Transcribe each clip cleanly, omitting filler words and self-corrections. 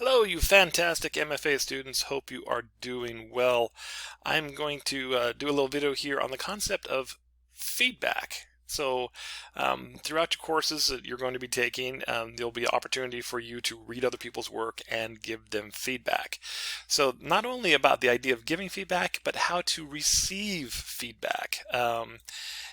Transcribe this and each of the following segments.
Hello, you fantastic MFA students. Hope you are doing well. I'm going to do a little video here on the concept of feedback. Throughout your courses that you're going to be taking, there'll be an opportunity for you to read other people's work and give them feedback. So, not only about the idea of giving feedback, but how to receive feedback.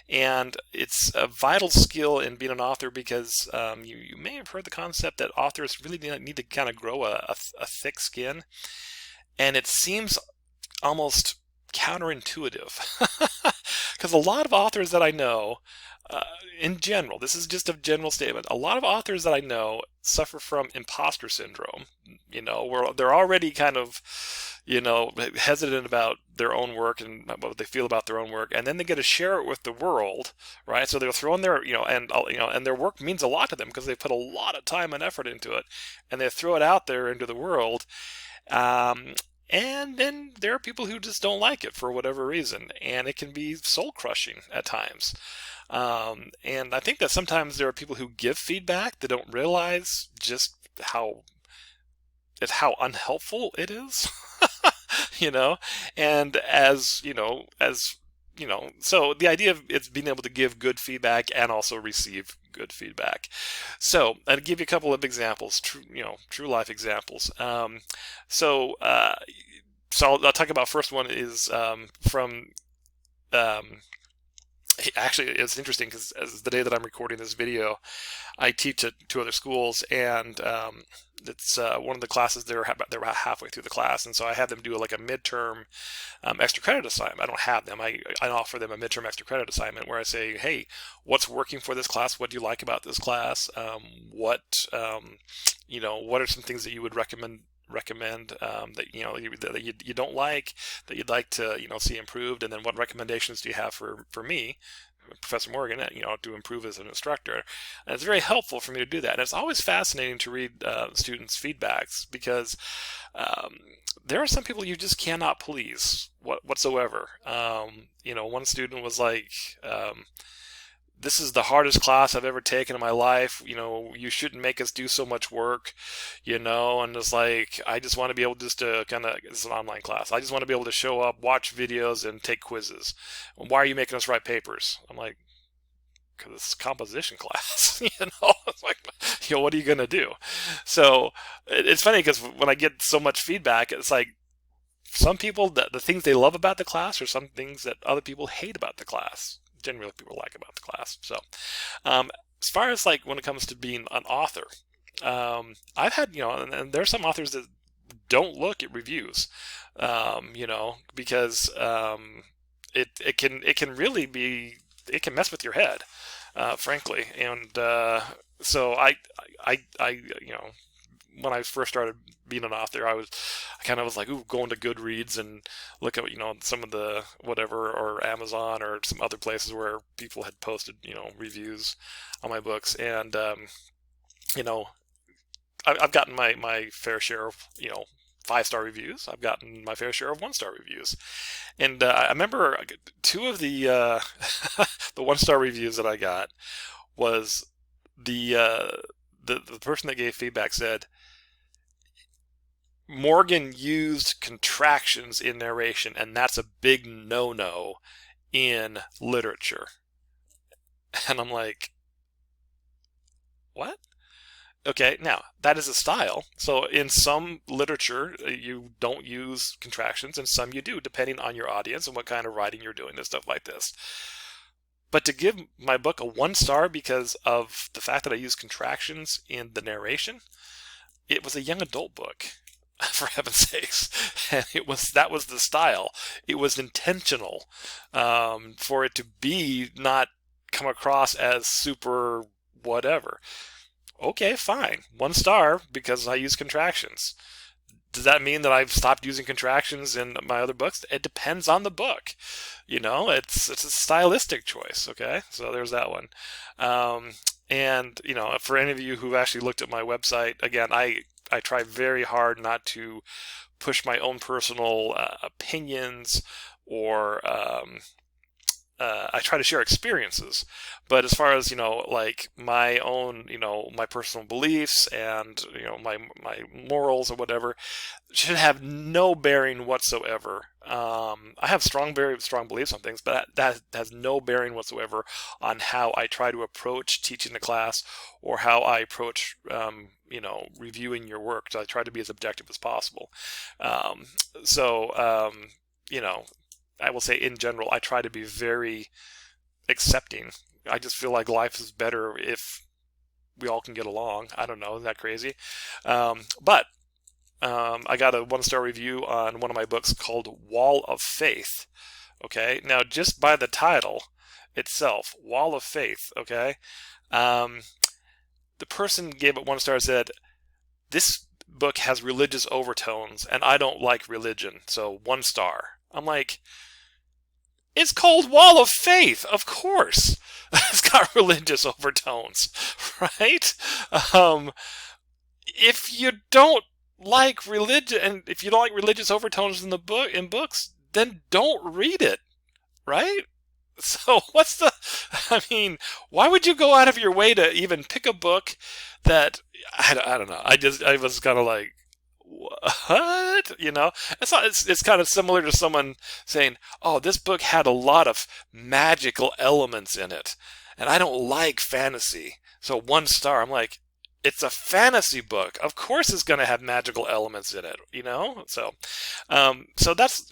And it's a vital skill in being an author because you may have heard the concept that authors really need to kind of grow a thick skin. And it seems almost counterintuitive because a lot of authors that I know, uh, in general, this is just a general statement, a lot of authors that I know suffer from imposter syndrome, where they're already kind of, hesitant about their own work and what they feel about their own work, and then they get to share it with the world, right? So they're throwing their, and their work means a lot to them because they put a lot of time and effort into it, and they throw it out there into the world. Um, and then there are people who just don't like it for whatever reason, and it can be soul crushing at times. And I think that sometimes there are people who give feedback that don't realize just how unhelpful it is. you know, and so the idea of it's being able to give good feedback and also receive good feedback. So I'll give you a couple of examples, true life examples. So uh, I'll talk about first one is from um, actually it's interesting because as the day that I'm recording this video, I teach at two other schools, and it's one of the classes they're about halfway through the class, and so I had them do like a midterm extra credit assignment. I don't have them. I offer them a midterm extra credit assignment where I say, hey, what's working for this class? What do you like about this class? What are some things that you would recommend that you don't like, that you'd like to see improved, and then what recommendations do you have for me, Professor Morgan, to improve as an instructor. And it's very helpful for me to do that. And it's always fascinating to read students' feedbacks because there are some people you just cannot please whatsoever. One student was like, this is the hardest class I've ever taken in my life. You shouldn't make us do so much work, and it's like, I just want to be able just to it's an online class. I just want to be able to show up, watch videos, and take quizzes. Why are you making us write papers? I'm like, because it's composition class, It's like, what are you going to do? So it's funny because when I get so much feedback, it's like, some people, the things they love about the class are some things that other people hate about the class. Generally, people like about the class. So, as far as like when it comes to being an author, I've had, and there are some authors that don't look at reviews, because it can really be, it can mess with your head, frankly. And so I when I first started being an author, I kind of was like, ooh, going to Goodreads and look at, some of the whatever, or Amazon or some other places where people had posted, reviews on my books. And, you know, I've gotten my fair share of, 5-star reviews. I've gotten my fair share of 1-star reviews. And I remember two of the, the 1-star reviews that I got was the person that gave feedback said, Morgan used contractions in narration, and that's a big no-no in literature. And I'm like, what? Okay, now, that is a style. So in some literature, you don't use contractions, and some you do, depending on your audience and what kind of writing you're doing and stuff like this. But to give my book a 1-star because of the fact that I use contractions in the narration, it was a young adult book. For heaven's sakes. And that was the style. It was intentional, for it to be not come across as super whatever. Okay, fine. 1-star because I use contractions. Does that mean that I've stopped using contractions in my other books? It depends on the book. It's a stylistic choice. Okay, so there's that one. And for any of you who've actually looked at my website, again, I try very hard not to push my own personal opinions or I try to share experiences, but as far as like my own, my personal beliefs and my morals or whatever, should have no bearing whatsoever. I have very strong beliefs on things, but that has no bearing whatsoever on how I try to approach teaching the class or how I approach, reviewing your work. So I try to be as objective as possible. Um, so, you know, I will say in general, I try to be very accepting. I just feel like life is better if we all can get along. I don't know, isn't that crazy? But I got a 1-star review on one of my books called Wall of Faith. Okay, now just by the title itself, Wall of Faith. Okay, um, the person gave it 1 star, said, this book has religious overtones and I don't like religion, so 1 star. I'm like, it's called Wall of Faith, of course. It's got religious overtones, right? Um, if you don't like religion, and if you don't like religious overtones in books, then don't read it, right? So I mean, why would you go out of your way to even pick a book that, I don't know. I was kind of like, what? It's kind of similar to someone saying, oh, this book had a lot of magical elements in it, and I don't like fantasy, so 1 star. I'm like, it's a fantasy book. Of course it's going to have magical elements in it, so that's,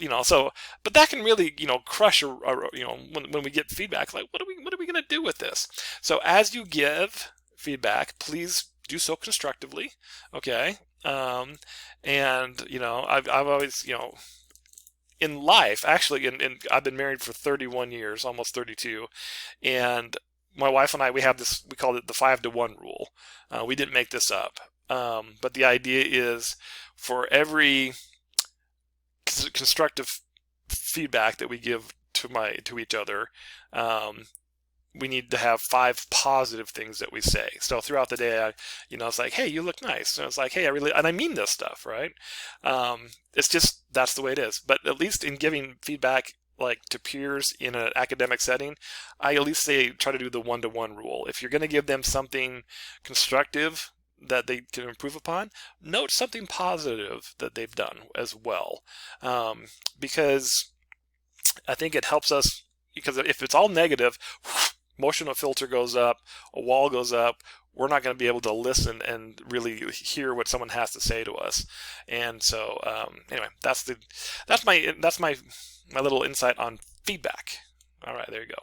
but that can really, crush when we get feedback, like, what are we going to do with this? So as you give feedback, please do so constructively. Okay. And I've always, in life, actually, I've been married for 31 years, almost 32, and my wife and I, we have this, we call it the 5-to-1 rule. We didn't make this up. But the idea is, for every constructive feedback that we give to each other, we need to have 5 positive things that we say. So throughout the day, it's like, hey, you look nice. And it's like, hey, and I mean this stuff, right? It's just, that's the way it is. But at least in giving feedback, like to peers in an academic setting, I at least try to do the 1-to-1 rule. If you're going to give them something constructive that they can improve upon, note something positive that they've done as well. Because I think it helps us, because if it's all negative, emotional filter goes up, a wall goes up, we're not going to be able to listen and really hear what someone has to say to us. And so, anyway, that's my little insight on feedback. All right, there you go.